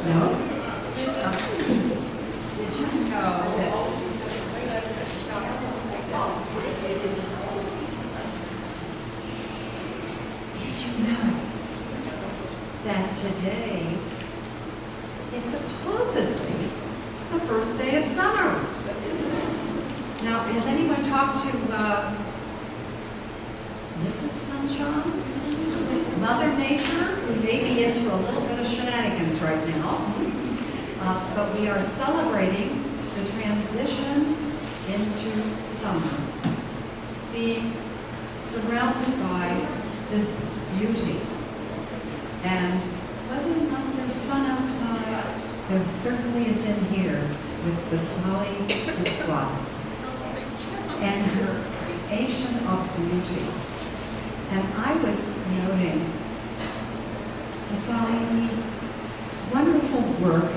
No? Did you know that today is supposedly the first day of summer? Now, has anyone talked to Mrs. Sunshine? Mother Nature, who may be into a little bit of shenanigans right now. But we are celebrating the transition into summer, being surrounded by this beauty. And whether or not there's sun outside, there certainly is in here with Boisali Biswas and her creation of beauty. And I was noting, Boisali, the wonderful work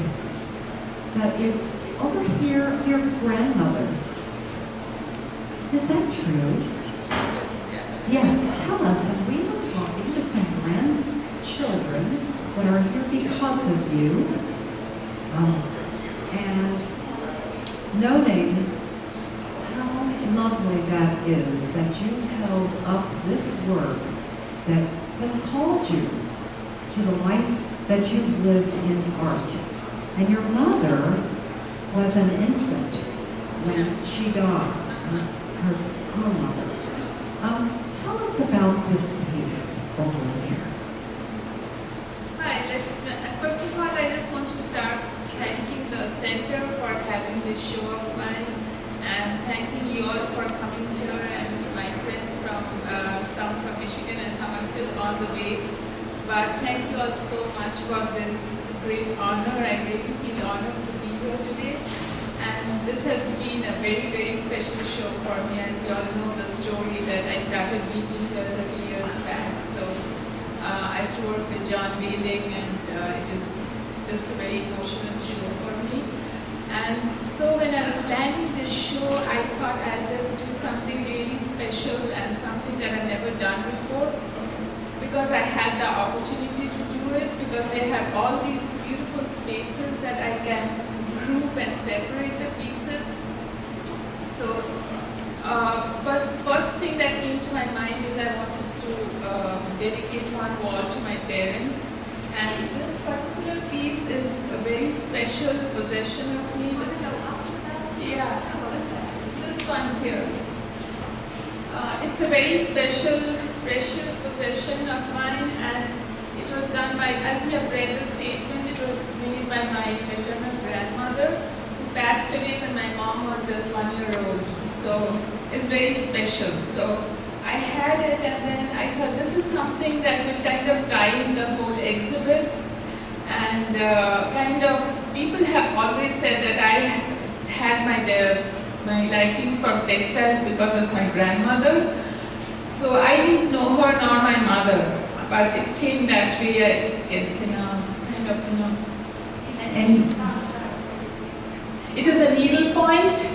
that is over here of your grandmother's. Is that true? Yes, tell us. And we were talking to some grandchildren that are here because of you, and noting how lovely that is that you held up this work that has called you to the life that you've lived in art. And your mother was an infant when she died, her grandmother. Tell us about this piece over there. Hi, first of all, I just want to start thanking the center for having this show of mine, and thanking you all for coming here, and my friends from some from Michigan and some are still on the way. But thank you all so much for this great honor. I really feel honored to be here today. And this has been a very, very special show for me. As you all know the story that I started weaving here 30 years back. So I used to work with John Whaling, and it is just a very emotional show for me. And so when I was planning this show, I thought I'd just do something really special and something that I've never done before, because I had the opportunity to do it, because they have all these beautiful spaces that I can group and separate the pieces. So first thing that came to my mind is I wanted to dedicate one wall to my parents. And this particular piece is a very special possession of me. Yeah, this one here. It's a very special, precious possession of mine, and it was done by, as you have read the statement, it was made by my maternal grandmother, who passed away when my mom was just 1 year old. So it's very special. So I had it, and then I thought this is something that will kind of tie in the whole exhibit. And kind of, people have always said that I had my likings for textiles because of my grandmother. So I didn't know her nor my mother, but it came that way, I guess, kind of, And it is a needlepoint.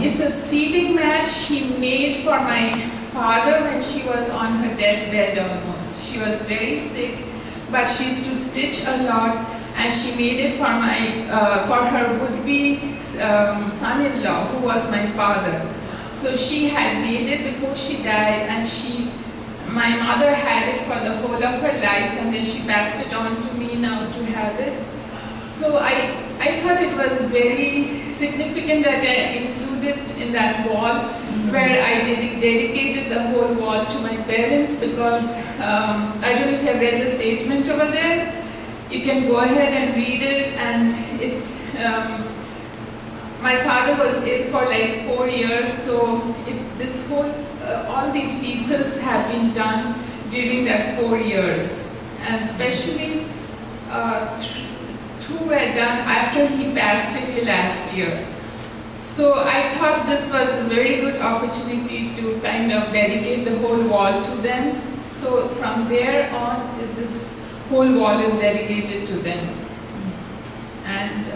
It's a seating mat she made for my father when she was on her deathbed almost. She was very sick, but she used to stitch a lot, and she made it for for her would-be son-in-law, who was my father. So she had made it before she died, and my mother had it for the whole of her life, and then she passed it on to me now to have it. So I thought it was very significant that I included in that wall, where I dedicated the whole wall to my parents, because I don't know if you have read the statement over there. You can go ahead and read it, and it's my father was ill for like 4 years, so all these pieces have been done during that 4 years, and especially 2 were done after he passed away last year. So I thought this was a very good opportunity to kind of dedicate the whole wall to them. So from there on, this whole wall is dedicated to them. And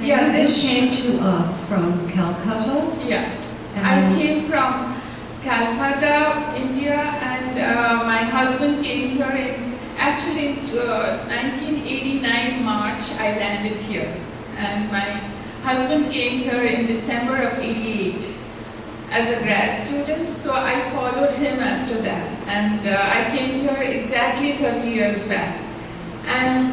yeah, you came to us from Calcutta? Yeah, I came from Calcutta, India, and my husband came here in, actually in 1989 March. I landed here. And my husband came here in December of '88 as a grad student, so I followed him after that. And I came here exactly 30 years back. And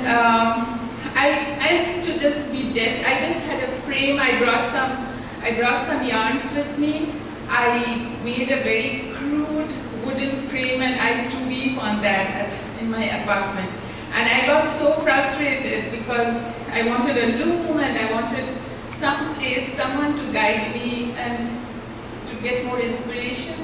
I used to just be I just had a frame. I brought some yarns with me. I made a very crude wooden frame and I used to weave on that in my apartment. And I got so frustrated because I wanted a loom and I wanted someone to guide me and to get more inspiration.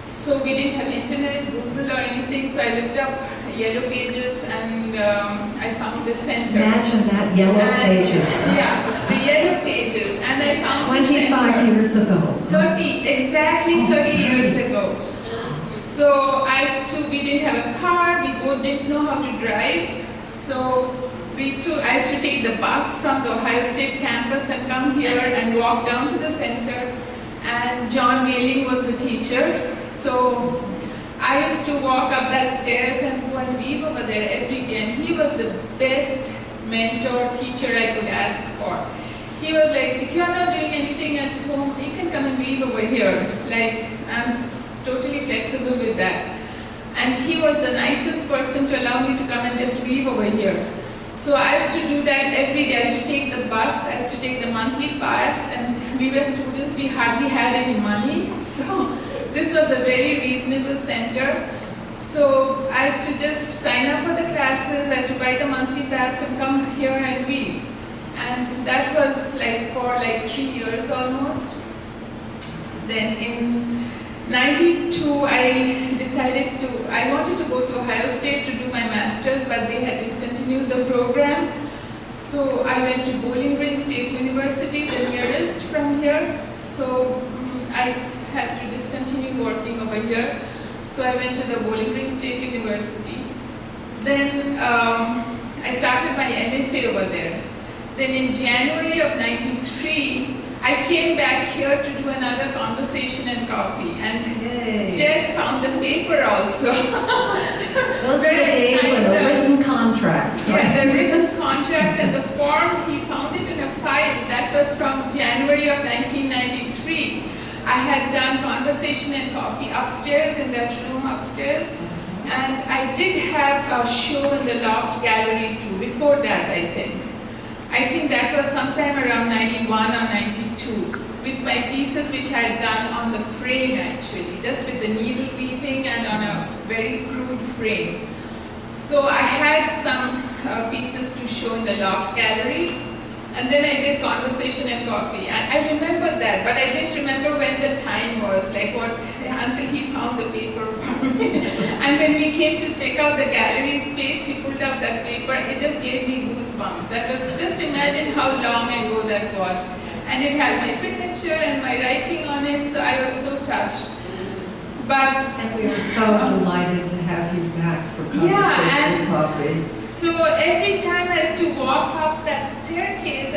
So we didn't have internet, Google or anything, so I looked up Yellow Pages and I found the center. Imagine that, Yellow Pages. Yeah, the Yellow Pages, and I found 25 years ago. 30, exactly 30 years ago. So we didn't have a car, we both didn't know how to drive. So I used to take the bus from the Ohio State campus and come here and walk down to the center. And John Whaling was the teacher. So I used to walk up that stairs and go and weave over there every day. And he was the best mentor, teacher I could ask for. He was like, if you're not doing anything at home, you can come and weave over here. Like, I'm totally flexible with that. And he was the nicest person to allow me to come and just weave over here. So I used to do that every day. I used to take the bus, I used to take the monthly pass, and we were students, we hardly had any money. So this was a very reasonable center. So I used to just sign up for the classes, I used to buy the monthly pass and come here and weave. And that was for 3 years almost. Then in '92, I wanted to go to Ohio State to do my master's, but they had discontinued the program. So I went to Bowling Green State University, the nearest from here. So I had to discontinue working over here. So I went to the Bowling Green State University. Then I started my MFA over there. Then in January of '93, I came back here to do another conversation and coffee, and Yay. Jeff found the paper also. Those are the days when the written contract. Right? Yeah, the written contract and the form, he found it in a file. That was from January of 1993. I had done conversation and coffee upstairs in that room upstairs, and I did have a show in the Loft Gallery too, before that I think. I think that was sometime around 91 or 92 with my pieces which I had done on the frame actually, just with the needle weaving and on a very crude frame. So I had some pieces to show in the Loft Gallery, and then I did conversation and coffee. I remember that, but I didn't remember when the time was, until he found the paper for me. And when we came to check out the gallery space, he pulled out that paper. It just gave me goosebumps. That was, just imagine how long ago that was. And it had my signature and my writing on it, so I was so touched. But and we are so delighted to have you back for conversation and coffee. So every time I used to walk up that staircase, I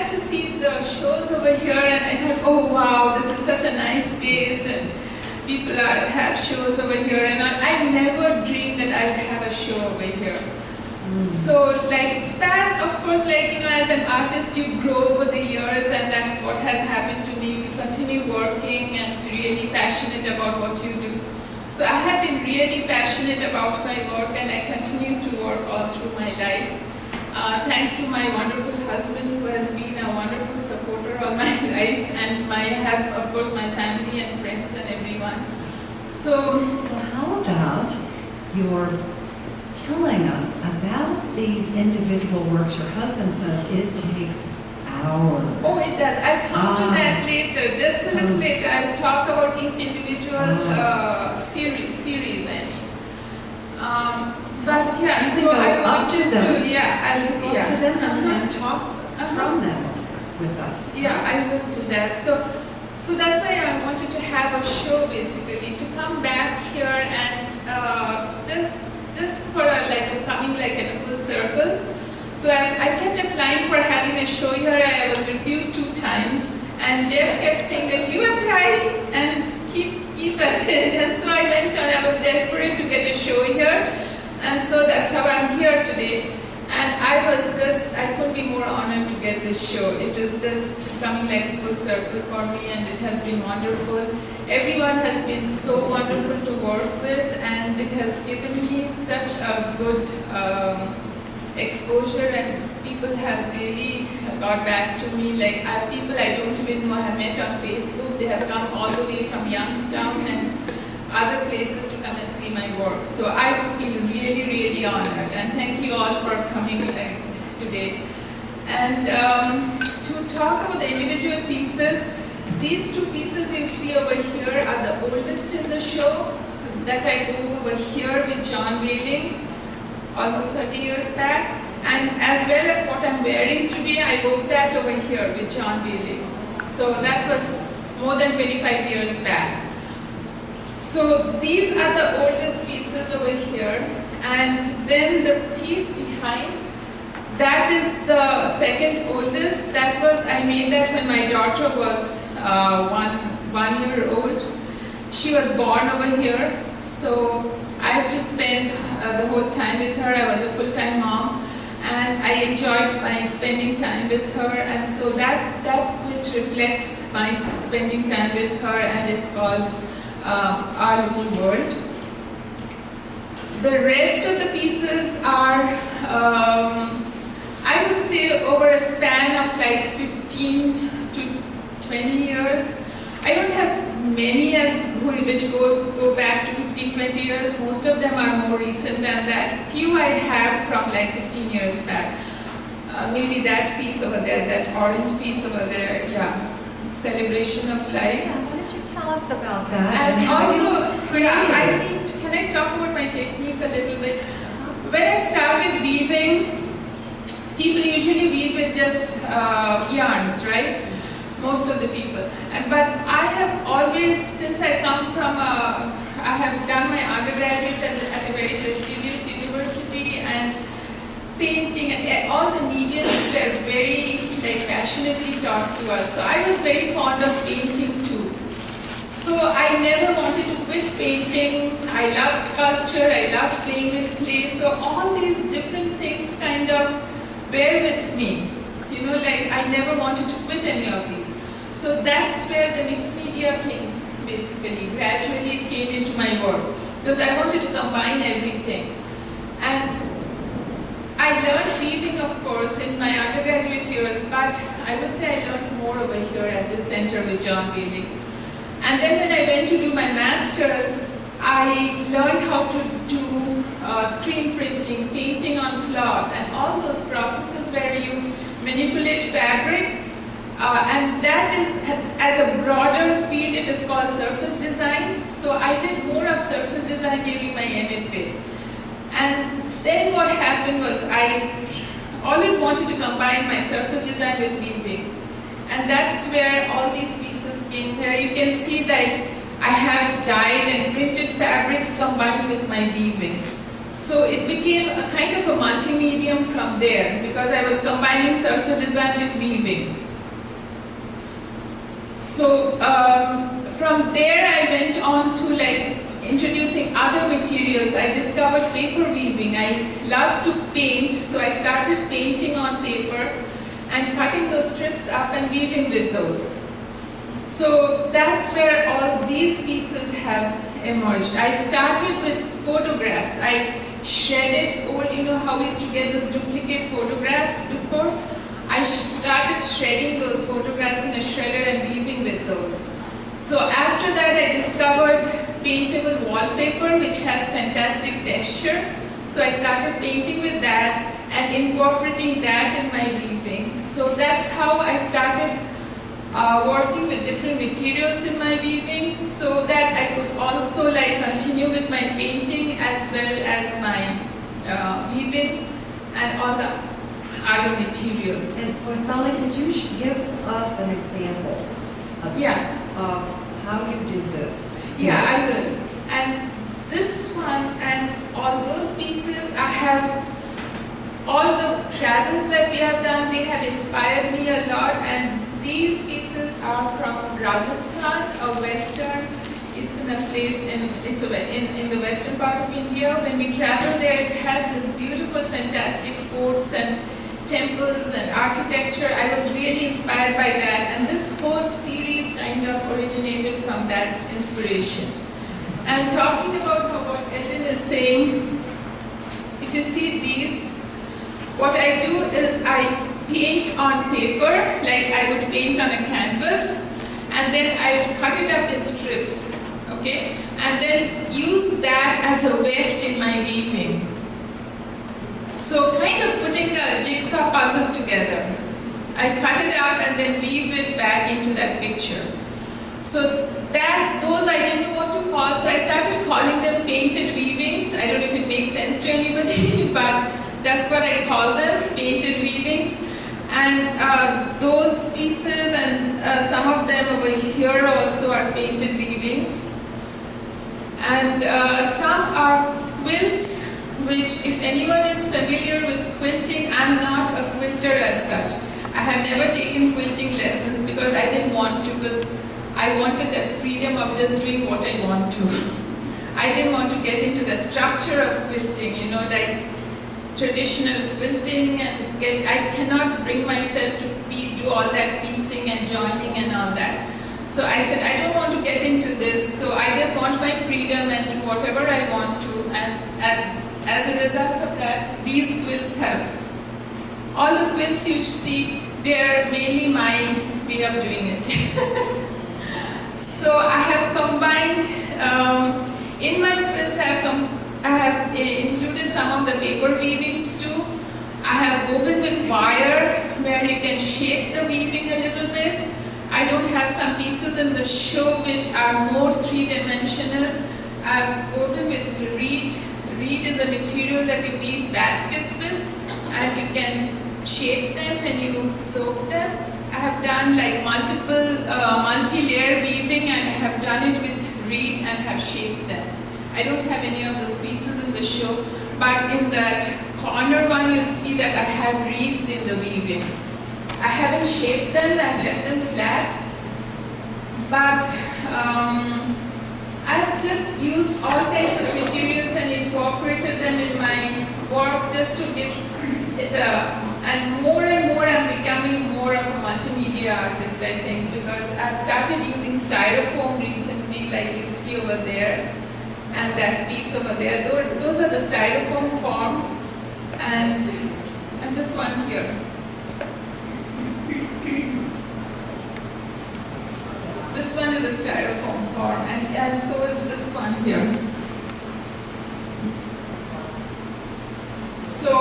used to see the shows over here, and I thought, oh wow, this is such a nice space, and people have shows over here, and I never dreamed that I'd have a show over here. So that, of course, as an artist, you grow over the years, and that's what has happened to me. You continue working and really passionate about what you do. So I have been really passionate about my work, and I continue to work all through my life. Thanks to my wonderful husband, who has been a wonderful supporter all my life, and I have, of course, my family and friends and everyone. So, well, how about your telling us about these individual works? Your husband says it takes hours. Oh, it does. I'll come to that later. Just a little later. I'll talk about each individual series, I mean. But yeah, so I wanted to, I'll go to them and talk from them with us. Yeah, I will do that. So that's why I wanted to have a show, basically, to come back here and just for coming in a full circle. So I kept applying for having a show here. I was refused 2 times, and Jeff kept saying that you apply and keep at it. And so I went on. I was desperate to get a show here, and so that's how I'm here today. And I couldn't be more honored to get this show. It was just coming like a full circle for me, and it has been wonderful. Everyone has been so wonderful to work with, and it has given me such a good exposure, and people have really got back to me. Like people I don't even know have met on Facebook. They have come all the way from Youngstown and other places to come and see my work. So I feel really, really honored, and thank you all for coming today. And to talk about the individual pieces, these two pieces you see over here are the oldest in the show that I wove over here with John Whaling almost 30 years back, and as well as what I'm wearing today, I wove that over here with John Whaling. So that was more than 25 years back. So these are the oldest pieces over here, and then the piece behind, that is the second oldest. That was, I made that when my daughter was one year old. She was born over here, so I used to spend the whole time with her. I was a full-time mom, and I enjoyed my spending time with her, and so that which reflects my spending time with her, and it's called Our Little World. The rest of the pieces are, I would say, over a span of like 15 to 20 years. I don't have many which go back to 15, 20 years. Most of them are more recent than that. Few I have from like 15 years back. Maybe that piece over there, that orange piece over there, yeah. Celebration of Life. Yeah, why don't you tell us about that? And also, yeah, can I talk about my technique a little bit? When I started weaving, people usually weave with just yarns, right? Most of the people. But I have always, since I come from I have done my undergraduate at a very prestigious university, and painting and all the mediums were very passionately taught to us. So I was very fond of painting too. So I never wanted to quit painting. I love sculpture, I love playing with clay. So all these different things kind of were with me. You know, I never wanted to quit any of these. So that's where the mixed media came, basically. Gradually it came into my work, because I wanted to combine everything. And I learned weaving, of course, in my undergraduate years, but I would say I learned more over here at this center with John Whaling. And then when I went to do my master's, I learned how to do screen printing, painting on cloth, and all those processes where you manipulate fabric. And that is, as a broader field, it is called surface design. So I did more of surface design during my MFA. And then what happened was I always wanted to combine my surface design with weaving. And that's where all these pieces came, where you can see that I have dyed and printed fabrics combined with my weaving. So it became a kind of a multi-medium from there, because I was combining surface design with weaving. So from there I went on to introducing other materials. I discovered paper weaving. I love to paint, so I started painting on paper and cutting those strips up and weaving with those. So that's where all these pieces have emerged. I started with photographs. I shredded old, you know how we used to get those duplicate photographs before? I started shredding those photographs in a shredder and weaving with those. So after that I discovered paintable wallpaper, which has fantastic texture. So I started painting with that and incorporating that in my weaving. So that's how I started working with different materials in my weaving, so that I could also continue with my painting as well as my weaving and all the other materials. And Boisali, could you give us an example of how you do this? Yeah, I will. And this one and all those pieces, I have all the travels that we have done, they have inspired me a lot, and these pieces are from Rajasthan, a western. It's in a place in the western part of India. When we travel there, it has this beautiful, fantastic forts and temples and architecture. I was really inspired by that, and this whole series kind of originated from that inspiration. And talking about what Ellen is saying, if you see these, what I do is I paint on paper, like I would paint on a canvas, and then I would cut it up in strips, okay? And then use that as a weft in my weaving. So kind of putting a jigsaw puzzle together. I cut it up and then weave it back into that picture. So those I didn't know what to call, so I started calling them painted weavings. I don't know if it makes sense to anybody, but that's what I call them, painted weavings. And those pieces and some of them over here also are painted weavings. And some are quilts, which if anyone is familiar with quilting, I'm not a quilter as such. I have never taken quilting lessons because I didn't want to, because I wanted that freedom of just doing what I want to. I didn't want to get into the structure of quilting, you know, like traditional quilting, and I cannot bring myself to do all that piecing and joining and all that. So I said, I don't want to get into this, so I just want my freedom and do whatever I want to. And as a result of that, these quilts have, all the quilts you see, they're mainly my way of doing it. So I have combined, in my quilts I have included some of the paper weavings too. I have woven with wire where you can shape the weaving a little bit. I don't have some pieces in the show which are more three-dimensional. I've woven with reed. Reed is a material that you weave baskets with, and you can shape them and you soak them. I have done like multi-layer weaving, and I have done it with reed and have shaped them. I don't have any of those pieces in the show, but in that corner one you'll see that I have reeds in the weaving. I haven't shaped them, I've left them flat, but I've just used all kinds of materials and incorporated them in my work just to give it and more I'm becoming more of a multimedia artist, I think, because I've started using styrofoam recently, like you see over there, and that piece over there. Those are the styrofoam forms, and this one here. This one is a styrofoam form, and so is this one here. So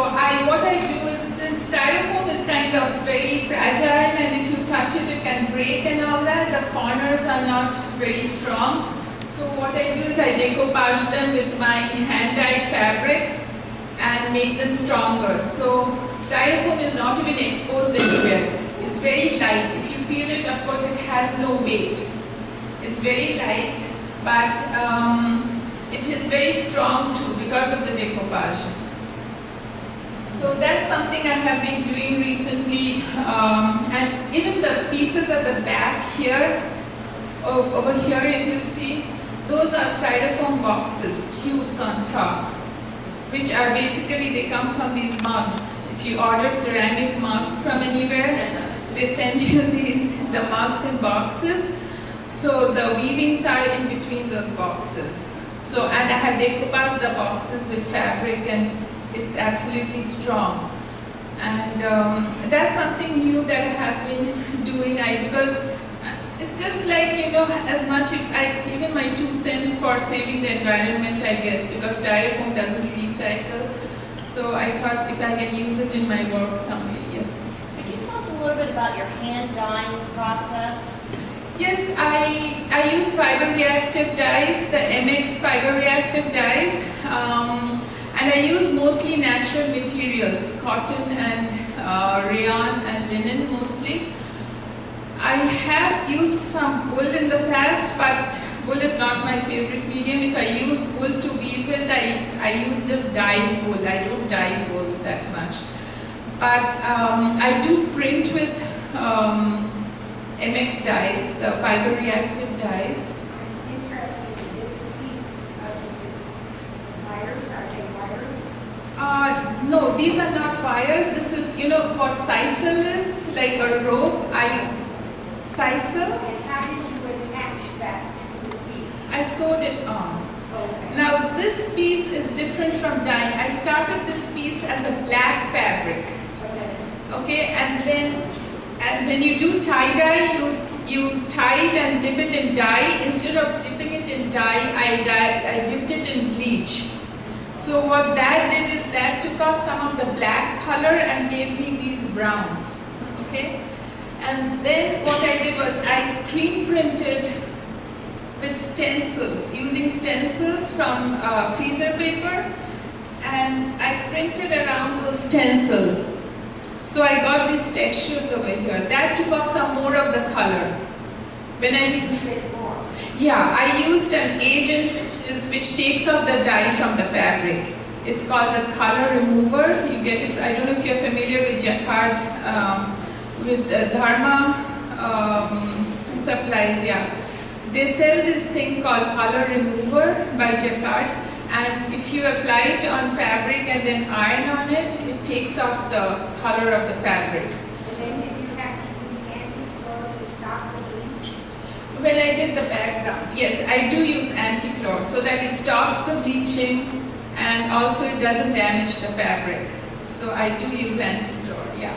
what I do is, since styrofoam is kind of very fragile, and if you touch it, it can break and all that, the corners are not very strong. So what I do is I decoupage them with my hand-dyed fabrics and make them stronger. So styrofoam is not even exposed anywhere. It's very light. If you feel it, of course, it has no weight. It's very light, but it is very strong too because of the decoupage. So that's something I have been doing recently, and even the pieces at the back here, over here if you see, those are styrofoam boxes, cubes on top, which are basically, they come from these mugs. If you order ceramic mugs from anywhere, they send you the mugs in boxes. So the weavings are in between those boxes. So, and I have decoupaged the boxes with fabric, and it's absolutely strong. And that's something new that I have been doing, because it's just like, you know, as much, even my 2 cents for saving the environment, I guess, because styrofoam doesn't recycle. So I thought if I can use it in my work some way, yes. Could you tell us a little bit about your hand dyeing process? Yes, I use fiber reactive dyes, the MX fiber reactive dyes, and I use mostly natural materials, cotton and rayon and linen mostly. I have used some wool in the past, but wool is not my favorite medium. If I use wool to weave with, I use just dyed wool. I don't dye wool that much. But I do print with MX dyes, the fiber reactive dyes. No, these are not wires. This is, you know what sisal is? Like a rope. Sisal. And how did you attach that to the piece? I sewed it on. Okay. Now this piece is different from dyeing. I started this piece as a black fabric. Okay, and when you do tie-dye, you tie it and dip it in dye. Instead of dipping it in dye, I dipped it in bleach. So what that did is that took off some of the black color and gave me these browns. Okay, and then what I did was I screen printed with stencils, using stencils from freezer paper, and I printed around those stencils. So I got these textures over here. That took off some more of the color. When I used an agent which takes off the dye from the fabric. It's called the color remover. You get it. I don't know if you're familiar with Jacquard, with Dharma supplies. Yeah, they sell this thing called color remover by Jacquard. And if you apply it on fabric and then iron on it, it takes off the color of the fabric. And then did you have to use anti-chlor to stop the bleach? When I did the background, yes, I do use anti-chlor so that it stops the bleaching and also it doesn't damage the fabric. So I do use anti-chlor, yeah.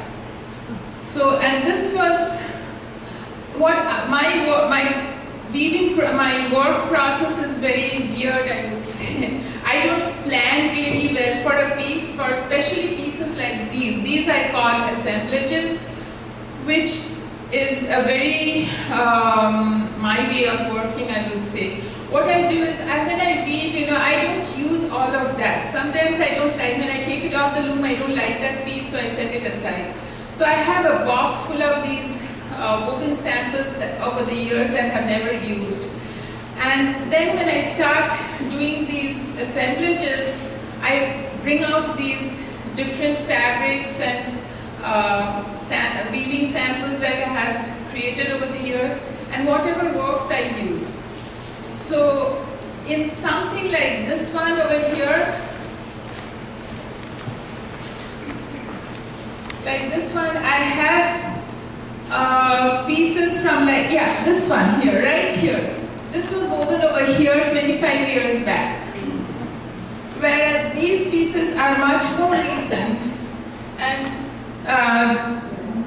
So, and this was what my work process is very weird, I would say. I don't plan really well for a piece, for especially pieces like these. These I call assemblages, which is a very, my way of working, I would say. What I do is, when I weave, I don't use all of that. Sometimes I don't like, when I take it off the loom, I don't like that piece, so I set it aside. So I have a box full of these woven samples over the years that I've never used. And then when I start doing these assemblages, I bring out these different fabrics and weaving samples that I have created over the years, and whatever works I use. So in something like this one over here, like this one, I have pieces from this one here, right here. This was woven over here 25 years back. Whereas these pieces are much more recent, and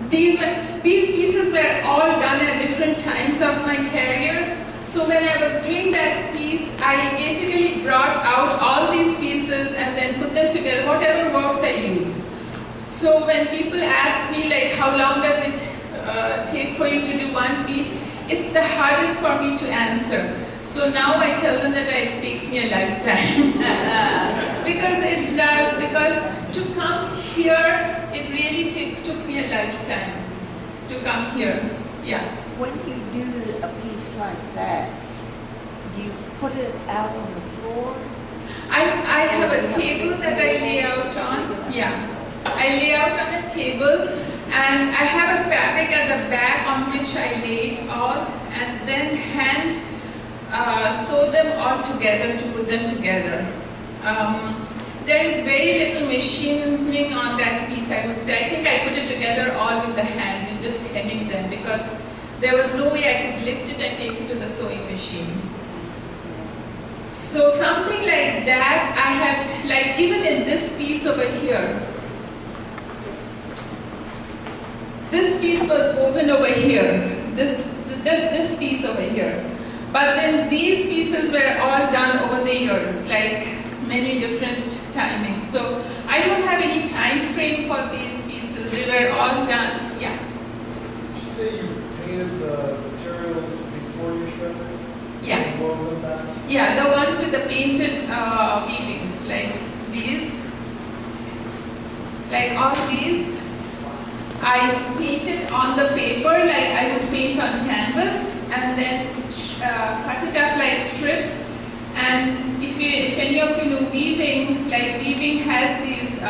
these pieces were all done at different times of my career. So when I was doing that piece, I basically brought out all these pieces and then put them together, whatever works I use. So when people ask me how long does it take for you to do one piece, it's the hardest for me to answer. So now I tell them that it takes me a lifetime. Because it does, because to come here, it really took me a lifetime to come here. Yeah. When you do a piece like that, do you put it out on the floor? I have a table that I lay out on. Yeah. I lay out on a table, and I have a fabric at the back on which I lay it all, and then hand sew them all together to put them together. There is very little machining on that piece, I would say. I think I put it together all with the hand, with just hemming them, because there was no way I could lift it and take it to the sewing machine. So something like that, I have, even in this piece over here, this piece was woven over here, just this piece over here. But then these pieces were all done over the years, many different timings. So I don't have any time frame for these pieces. They were all done, yeah. Did you say you painted the materials before you shredded? Yeah. Woven back? Yeah, the ones with the painted weavings, like these. Like all these. I painted on the paper like I would paint on canvas, and then cut it up like strips. And if any of you know weaving, weaving has these